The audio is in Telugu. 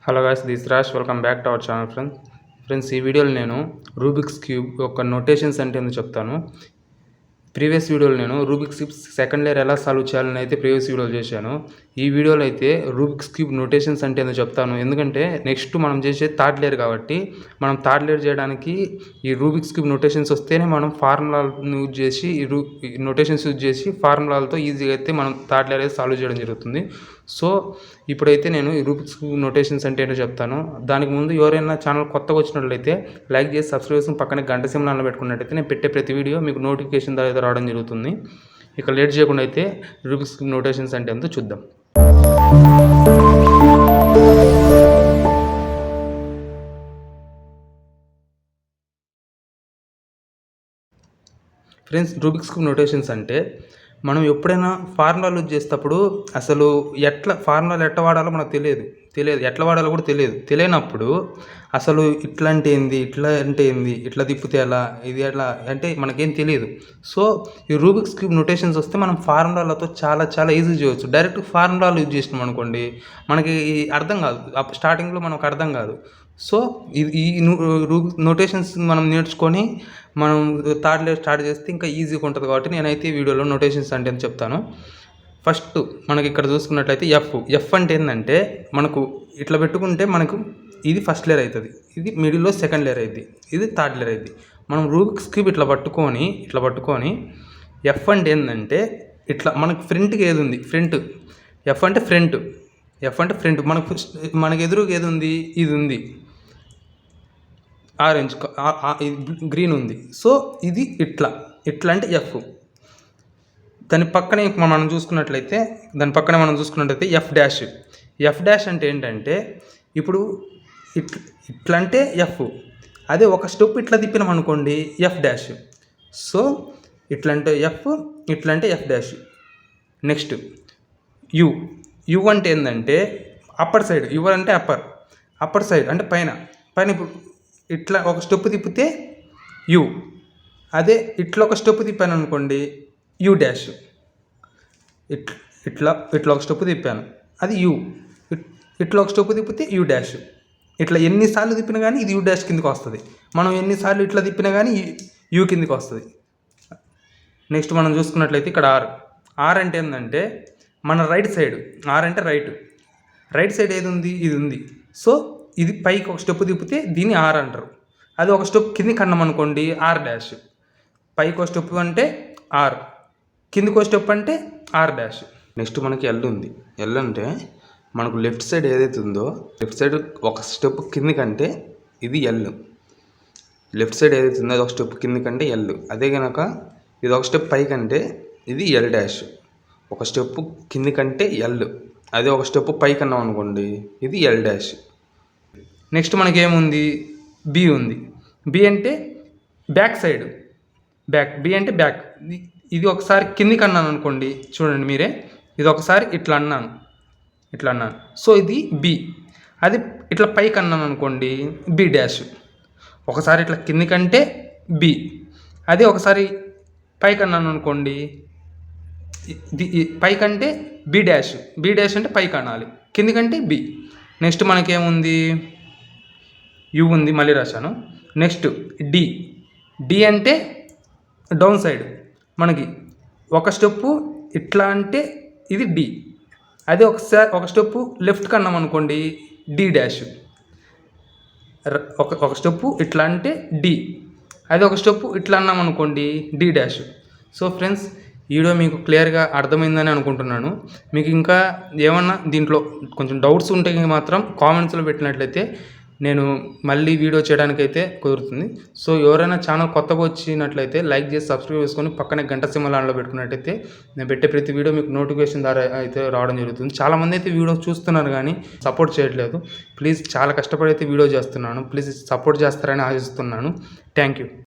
Hello guys, this Raj. Welcome back to our channel friends. ఈ వీడియోలో నేను రూబిక్స్ క్యూబ్ యొక్క నోటేషన్స్ అంటే ఏందో చెప్తాను. ప్రీవియస్ వీడియోలో నేను రూబిక్స్ క్యూబ్ సెకండ్ లేయర్ ఎలా సాల్వ్ చేయాలని అయితే ప్రీవియస్ వీడియోలో చేశాను. ఈ వీడియోలో అయితే రూబిక్స్ క్యూబ్ నోటేషన్స్ అంటే ఏందో చెప్తాను. ఎందుకంటే నెక్స్ట్ మనం చేసేది థర్డ్ లేయర్ కాబట్టి మనం థర్డ్ లేయర్ చేయడానికి ఈ రూబిక్స్ క్యూబ్ నోటేషన్స్ వస్తేనే మనం ఫార్ములాలను యూజ్ చేసి ఈ నోటేషన్స్ యూజ్ చేసి ఫార్ములాలతో ఈజీగా అయితే మనం థర్డ్ లేయర్ అయితే సాల్వ్ చేయడం జరుగుతుంది. సో ఇప్పుడైతే నేను ఈ రూబిక్స్ క్యూబ్ నోటేషన్స్ అంటే ఏంటో చెప్తాను. దానికి ముందు ఎవరైనా ఛానల్ కొత్తగా వచ్చినట్లయితే లైక్ చేసి సబ్స్క్రైబ్ చేసి పక్కనే గంట సింబల్ పెట్టుకున్నట్టయితే నేను పెట్టే ప్రతి వీడియో మీకు నోటిఫికేషన్ ద్వారా అయితే రావడం జరుగుతుంది. ఇక లేట్ చేయకుండా అయితే రూబిక్స్ క్యూబ్ నోటేషన్స్ అంటే ఎంతో చూద్దాం. ఫ్రెండ్స్, రూబిక్స్ క్యూబ్ నోటేషన్స్ అంటే మనం ఎప్పుడైనా ఫార్ములాలు యూజ్ చేసేటప్పుడు అసలు ఫార్ములాలు ఎట్లా వాడాలో మనకు తెలియదు, ఎట్లా వాడాలో కూడా తెలియనప్పుడు అసలు ఇట్లా అంటే ఏంది, ఇట్లా అంటే ఏంది, ఇట్లా తిప్పితే ఎలా, ఇది ఎట్లా అంటే మనకేం తెలియదు. సో ఈ రూబిక్స్ క్యూబ్ నోటేషన్స్ వస్తే మనం ఫార్ములాలతో చాలా చాలా ఈజీ చేయవచ్చు. డైరెక్ట్ ఫార్ములాలు యూజ్ చేసినాం అనుకోండి మనకి అర్థం కాదు, స్టార్టింగ్లో మనకు అర్థం కాదు. సో ఈ నోటేషన్స్ మనం నేర్చుకొని మనం థర్డ్ లేయర్ స్టార్ట్ చేస్తే ఇంకా ఈజీగా ఉంటుంది. కాబట్టి నేనైతే ఈ వీడియోలో నోటేషన్స్ అంటే అని చెప్తాను. ఫస్ట్ మనకి ఇక్కడ చూసుకున్నట్లయితే ఎఫ్ అంటే ఏంటంటే మనకు ఇట్లా పెట్టుకుంటే మనకు ఇది ఫస్ట్ లేయర్ అవుతుంది, ఇది మిడిల్లో సెకండ్ లేయర్ అవుతుంది, ఇది థర్డ్ లేయర్ అవుతుంది. మనం రూబిక్స్ క్యూబ్ ఇట్లా పట్టుకొని ఎఫ్ అంటే ఏంటంటే ఇట్లా మనకు ఫ్రంట్కి ఏది ఉంది, ఎఫ్ అంటే ఫ్రంట్ మనకు ఎదురుగా ఏది ఉంది, ఇది ఉంది, ఆరెంజ్ గ్రీన్ ఉంది. సో ఇది ఇట్లా అంటే ఎఫ్. దాని పక్కనే మనం చూసుకున్నట్లయితే ఎఫ్ డాష్ అంటే ఏంటంటే ఇప్పుడు ఇట్లా అంటే ఎఫ్, అదే ఒక స్టెప్ ఇట్లా తిప్పినాం అనుకోండి ఎఫ్ డాష్. సో ఇట్లా అంటే ఎఫ్ డాష్. నెక్స్ట్ యు అంటే ఏంటంటే అప్పర్ సైడ్, యు అంటే అప్పర్ సైడ్ అంటే పైన ఇప్పుడు ఇట్లా ఒక స్టెప్ తిప్పితే యు, అదే ఇట్లా ఒక స్టెప్ తిప్పాను అనుకోండి యు డాష్. ఇట్లా ఒక స్టెప్ తిప్పాను అది యు, ఇట్లా ఒక స్టెప్ తిప్పితే యు డాష్. ఇట్లా ఎన్నిసార్లు తిప్పినా కానీ ఇది యు డాష్ కిందకి వస్తుంది. మనం ఎన్నిసార్లు ఇట్లా తిప్పినా కానీ యు కిందకి వస్తుంది. నెక్స్ట్ మనం చూసుకున్నట్లయితే ఇక్కడ ఆర్ అంటే ఏంటంటే మన రైట్ సైడ్, ఆర్ అంటే రైట్ సైడ్ ఏది ఉంది, ఇది ఉంది. సో ఇది పైకి ఒక స్టెప్ తిప్పితే దీన్ని ఆర్ అంటారు. అది ఒక స్టెప్ కిందికి అన్నాం అనుకోండి ఆర్ డాష్. పైకి ఒక స్టెప్ అంటే ఆర్, కిందికి ఒక స్టెప్ అంటే ఆర్ డాష్. నెక్స్ట్ మనకి ఎల్ ఉంది. ఎల్ అంటే మనకు లెఫ్ట్ సైడ్ ఏదైతే ఉందో, లెఫ్ట్ సైడ్ ఒక స్టెప్ కిందికంటే ఇది ఎల్. లెఫ్ట్ సైడ్ ఏదైతే ఉందో అది ఒక స్టెప్ కిందికంటే ఎల్. అదే కనుక ఇది ఒక స్టెప్ పైకంటే ఇది ఎల్ డాష్. ఒక స్టెప్ కిందికంటే ఎల్, అదే ఒక స్టెప్ పైకి అన్నాం అనుకోండి ఇది ఎల్ డాష్. నెక్స్ట్ మనకి ఏముంది, బి ఉంది. బి అంటే బ్యాక్ సైడ్, బి అంటే బ్యాక్. ఇది ఒకసారి కిందికి అన్నాను అనుకోండి, చూడండి మీరే, ఇది ఒకసారి ఇట్లా అన్నాను. సో ఇది బి. అది ఇట్లా పైకి అన్నాను అనుకోండి బి డాష్. ఒకసారి ఇట్లా కిందికంటే బి, అదే ఒకసారి పైకి అన్నాను అనుకోండి పైకంటే బి డాష్. బి డాష్ అంటే పైకి అనాలి, కిందికంటే బి. నెక్స్ట్ మనకేముంది, యు ఉంది, మళ్ళీ రాశాను. నెక్స్ట్ డి అంటే డౌన్ సైడ్. మనకి ఒక స్టెప్పు ఇట్లా అంటే ఇది డి, అదే ఒక స్టెప్పు లెఫ్ట్కి అన్నాం అనుకోండి డి డాష్. ఒక స్టెప్పు ఇట్లా అంటే డి, అదే ఒక స్టెప్పు ఇట్లా అన్నాం అనుకోండి డి డాష్. సో ఫ్రెండ్స్, ఈ వీడియో మీకు క్లియర్గా అర్థమైందని అనుకుంటున్నాను. మీకు ఇంకా ఏమన్నా దీంట్లో కొంచెం డౌట్స్ ఉంటే మాత్రం కామెంట్స్లో పెట్టినట్లయితే నేను మళ్ళీ వీడియో చేయడానికైతే కుదురుతుంది. సో ఎవరైనా ఛానల్ కొత్తగా వచ్చినట్లయితే లైక్ చేసి సబ్స్క్రైబ్ చేసుకొని పక్కనే గంట సింబల్ ఆన్లో పెట్టుకున్నట్టయితే నేను పెట్టే ప్రతి వీడియో మీకు నోటిఫికేషన్ ద్వారా అయితే రావడం జరుగుతుంది. చాలామంది అయితే వీడియో చూస్తున్నారు కానీ సపోర్ట్ చేయట్లేదు. ప్లీజ్, చాలా కష్టపడి అయితే వీడియో చేస్తున్నాను, ప్లీజ్ సపోర్ట్ చేస్తారని ఆశిస్తున్నాను. Thank you.